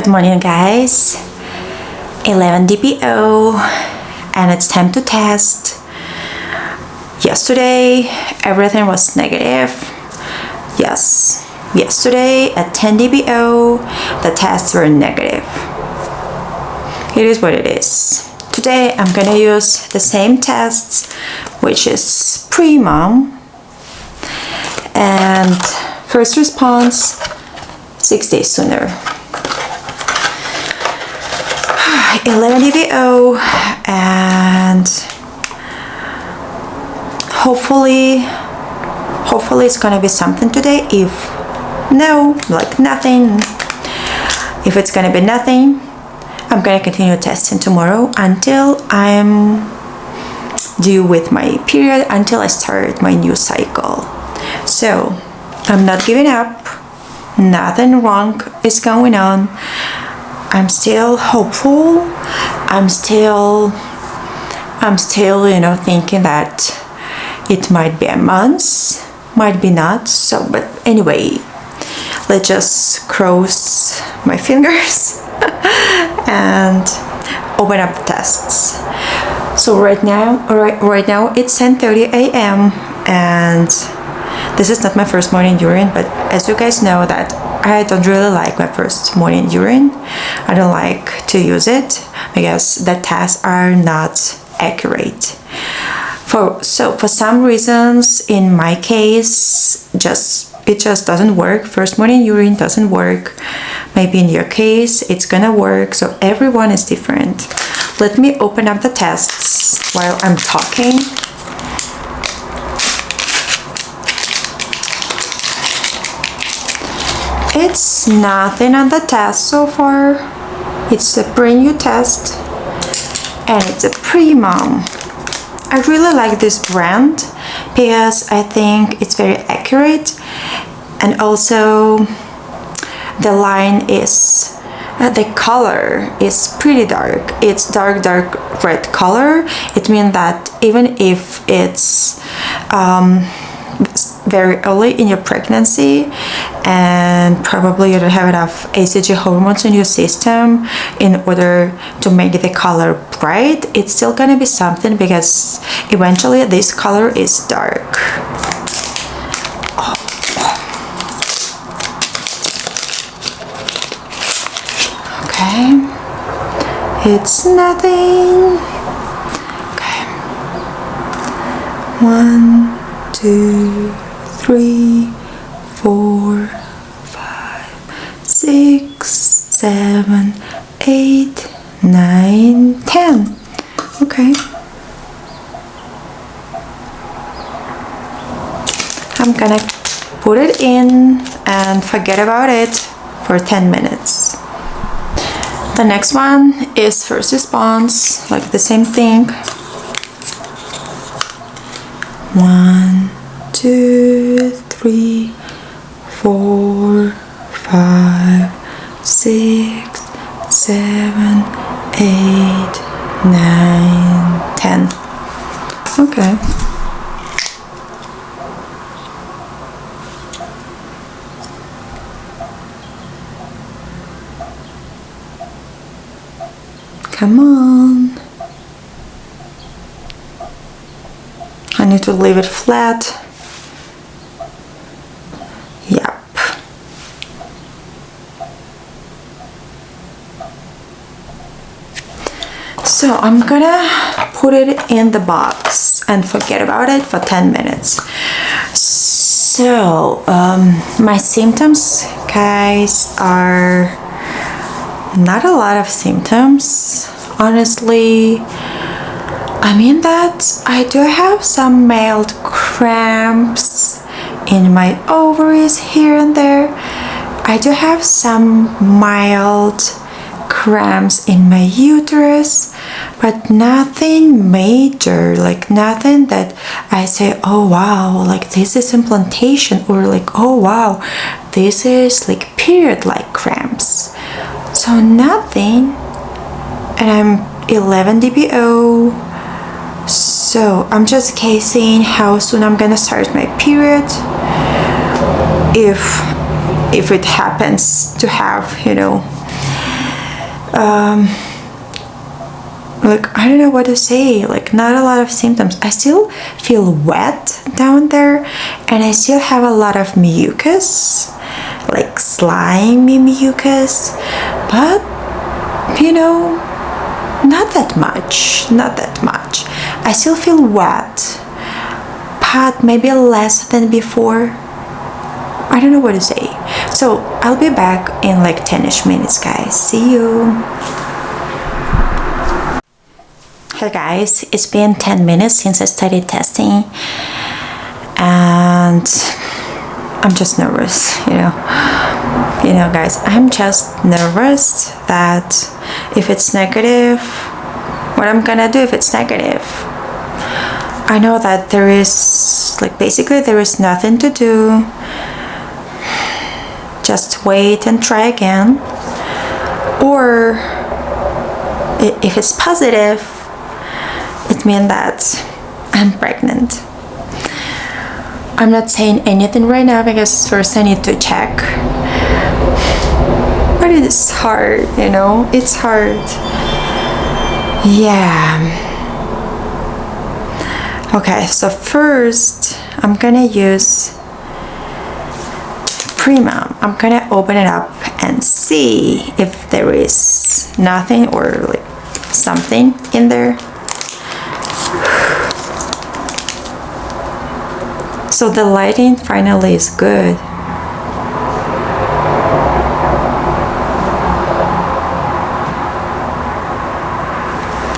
Good morning, guys. 11 DPO, and it's time to test. Yesterday, everything was negative. Yes, yesterday at 10 DPO, the tests were negative. It is what it is. Today, I'm gonna use the same tests, which is pre-mom, and first response 6 days sooner. 11 DPO, and hopefully it's gonna be something today. If no, like nothing, if it's gonna be nothing, I'm gonna continue testing tomorrow until I'm due with my period, until I start my new cycle. So I'm not giving up. Nothing wrong is going on. I'm still hopeful. I'm still, thinking that it might be a month, might be not. So, but anyway, let's just cross my fingers and open up the tests. So right now it's 10:30 a.m. and this is not my first morning urine, but as you guys know that I don't really like my first morning urine. I don't like to use it because the tests are not accurate. For some reasons, in my case, it just doesn't work. First morning urine doesn't work. Maybe in your case, it's gonna work. So everyone is different. Let me open up the tests while I'm talking. It's nothing on the test so far. It's a brand new test and it's a pre-mom. I really like this brand because I think it's very accurate, and also the line is the color is pretty dark. It's dark red color. It means that even if it's very early in your pregnancy and probably you don't have enough ACG hormones in your system in order to make the color bright, it's still gonna be something because eventually this color is dark. Okay, it's nothing. Okay, 1, 2, 3, 4, 5, 6, 7, 8, 9, 10. Okay. I'm gonna put it in and forget about it for 10 minutes. The next one is first response, like the same thing. 1, 2, 3, 4, 5, 6, 7, 8, 9, 10. Okay. Come on. I need to leave it flat. Yep. So I'm gonna put it in the box and forget about it for 10 minutes. So my symptoms, guys, are not a lot of symptoms, honestly. I mean that I do have some mild cramps in my ovaries here and there. I do have some mild cramps in my uterus, but nothing major, like nothing that I say, oh wow, like this is implantation, or like, oh wow, this is like period-like cramps. So nothing, and I'm 11 DPO. So I'm just guessing how soon I'm gonna start my period. If it happens to have, like, I don't know what to say, like not a lot of symptoms. I still feel wet down there, and I still have a lot of mucus, like slimy mucus, but you know, not that much. I still feel wet, but maybe less than before. I don't know what to say. So I'll be back in like 10ish minutes, guys. See you. Hey guys, it's been 10 minutes since I started testing, and I'm just nervous, you know, guys, I'm just nervous that if it's negative, what I'm gonna do if it's negative. I know that there is, like, basically there is nothing to do, just wait and try again, or if it's positive, it means that I'm pregnant. I'm not saying anything right now because first I need to check. But it is hard, you know? It's hard. Yeah. Okay, so first I'm gonna use Prima. I'm gonna open it up and see if there is nothing or like something in there. So the lighting finally is good.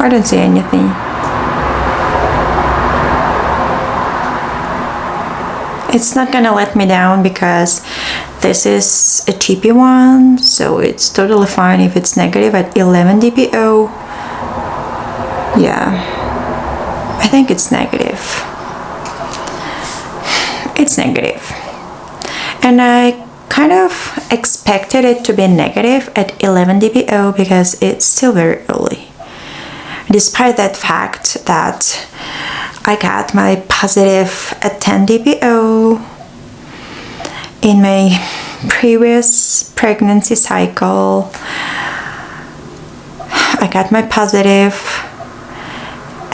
I don't see anything. It's not gonna let me down because this is a cheapy one, so it's totally fine if it's negative at 11 DPO. Yeah, I think it's negative. It's negative, and I kind of expected it to be negative at 11 DPO because it's still very early, despite that fact that I got my positive at 10 DPO in my previous pregnancy cycle. I got my positive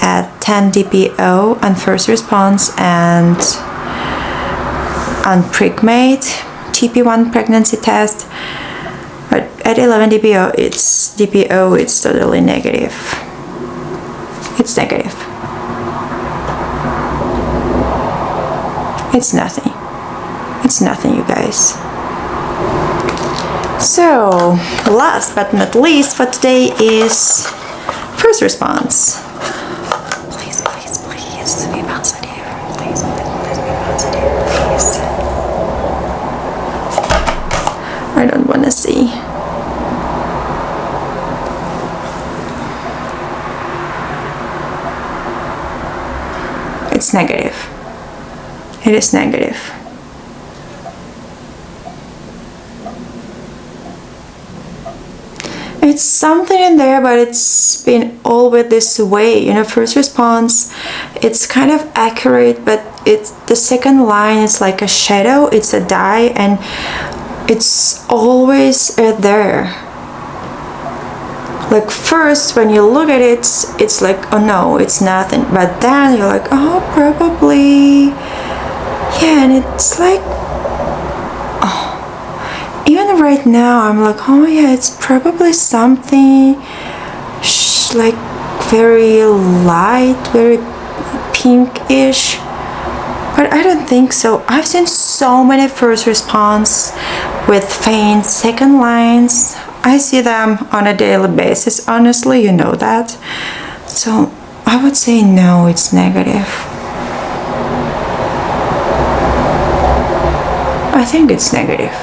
at 10 DPO on first response and on PregMate TP1 pregnancy test, but at 11 DPO it's totally negative. It's negative. It's nothing. It's nothing, you guys. So last but not least for today is first response. Please be positive. Please be positive, please. I don't want to see. It's negative. It is negative. It's something in there, but it's been always this way. You know, first response, it's kind of accurate, but it's the second line is like a shadow. It's a dye, and it's always there. Like first, when you look at it, it's like, oh no, it's nothing. But then you're like, oh, probably. Yeah, and it's like, oh, even right now, I'm like, oh yeah, it's probably something like very light, very pinkish. But I don't think so. I've seen so many first response with faint second lines. I see them on a daily basis, honestly, you know that. So I would say no, it's negative. I think it's negative.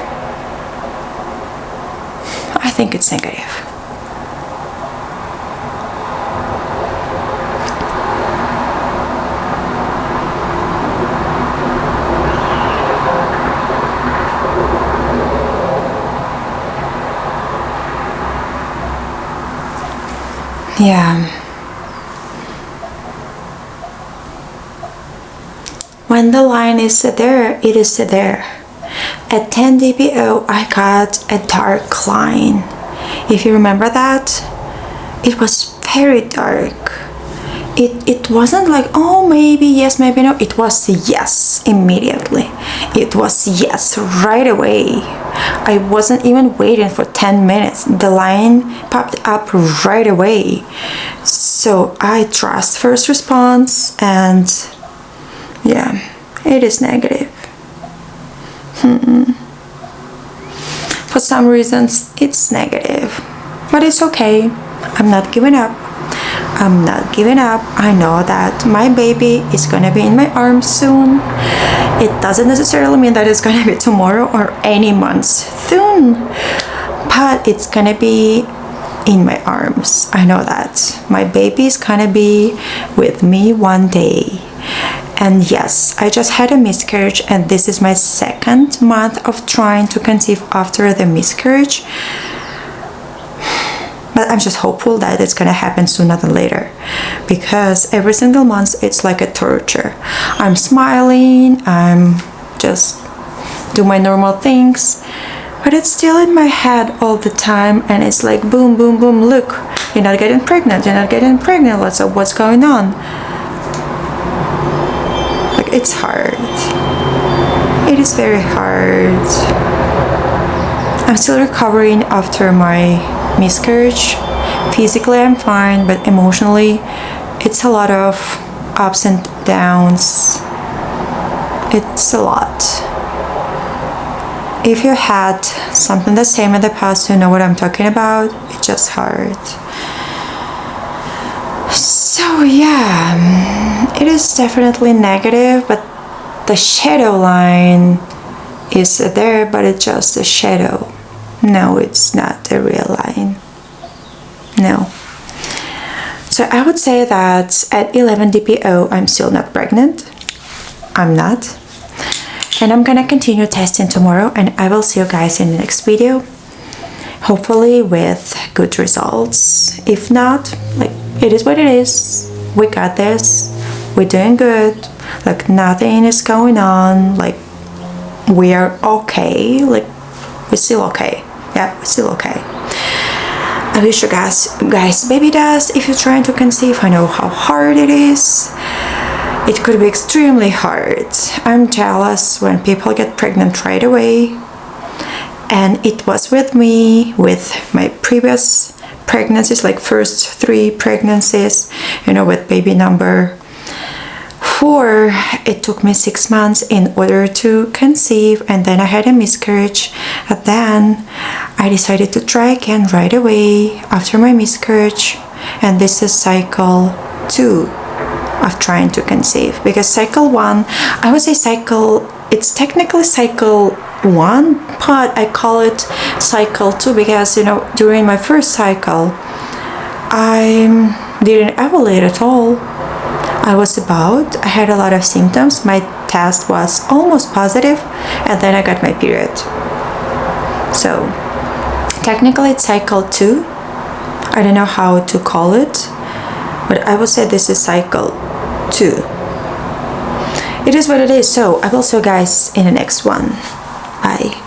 I think it's negative. Yeah. When the line is there, it is there. At 10 DPO, I got a dark line. If you remember that, it was very dark. It wasn't like, oh, maybe yes, maybe no. It was yes immediately. It was yes right away. I wasn't even waiting for 10 minutes. The line popped up right away. So I trust first response, and yeah, it is negative. For some reasons it's negative, but it's okay. I'm not giving up. I'm not giving up. I know that my baby is gonna be in my arms soon. It doesn't necessarily mean that it's gonna be tomorrow or any month soon, but it's gonna be in my arms. I know that my baby is gonna be with me one day. And yes, I just had a miscarriage, and this is my second month of trying to conceive after the miscarriage. But I'm just hopeful that it's gonna happen sooner than later, because every single month it's like a torture. I'm smiling, I'm just do my normal things, but it's still in my head all the time, and it's like boom, boom, boom, look, you're not getting pregnant, you're not getting pregnant, what's going on? Like, it's hard. It is very hard. I'm still recovering after my miscarriage. Physically I'm fine, but emotionally it's a lot of ups and downs. It's a lot. If you had something the same in the past, you know what I'm talking about. It's just hard. So yeah, it is definitely negative, but the shadow line is there, but it's just a shadow. No, it's not the real line. No. So I would say that at 11 DPO, I'm still not pregnant. I'm not. And I'm gonna continue testing tomorrow, and I will see you guys in the next video. Hopefully with good results. If not, like, it is what it is. We got this. We're doing good. Like, nothing is going on. Like, we are okay. Like, we're still okay. Yeah, we're still okay. I wish you guys baby dust if you're trying to conceive. I know how hard it is. It could be extremely hard. I'm jealous when people get pregnant right away. And it was with me, with my previous pregnancies, like first 3 pregnancies, you know, with baby number 4, it took me 6 months in order to conceive, and then I had a miscarriage, and then I decided to try again right away after my miscarriage, and this is cycle 2 of trying to conceive, because cycle 1, I would say it's technically cycle 1, but I call it cycle 2 because, you know, during my first cycle I didn't ovulate at all. I had a lot of symptoms. My test was almost positive, and then I got my period. So technically it's cycle 2. I don't know how to call it, but I would say this is cycle 2. It is what it is. So I will see you guys in the next one. Bye.